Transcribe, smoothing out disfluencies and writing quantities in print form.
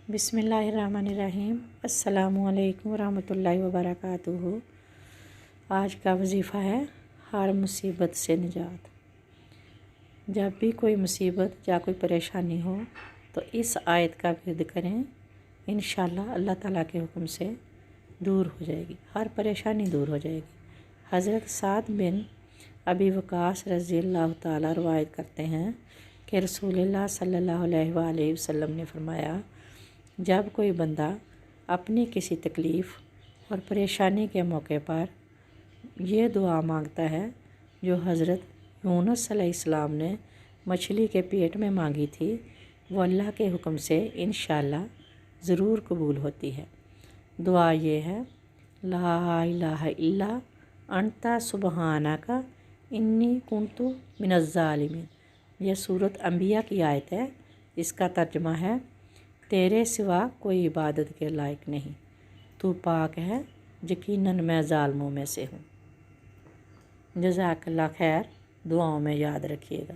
बिस्मिल्लाहिर्रहमानिर्रहीम। अस्सलामुअलैकुम वरहमतुल्लाहि वबरकातुहू। आज का वजीफ़ा है हर मुसीबत से निजात। जब भी कोई मुसीबत या कोई परेशानी हो तो इस आयत का विर्द करें, इंशाअल्लाह अल्लाह ताला के हुक्म से दूर हो जाएगी, हर परेशानी दूर हो जाएगी। हज़रत साद बिन अबी वक़ास रज़ियल्लाहु ताला रवायत करते हैं कि रसूलुल्लाह सल्लल्लाहु अलैहि वसल्लम ने फरमाया, जब कोई बंदा अपनी किसी तकलीफ़ और परेशानी के मौके पर ये दुआ मांगता है जो हज़रत यूनुस अलैहिस्सलाम ने मछली के पेट में मांगी थी, वो अल्लाह के हुक्म से इंशाअल्लाह ज़रूर कबूल होती है। दुआ ये है, ला इलाहा इल्ला अंता सुबहानका इन्नी कुन्तु मिनज़्ज़ालिमीन। यह सूरत अंबिया की आयत है। इसका तर्जुमा है, तेरे सिवा कोई इबादत के लायक नहीं, तू पाक है, यकीनन मैं ज़ालिमों में से हूँ। जज़ाकल्लाह खैर, दुआओं में याद रखिएगा।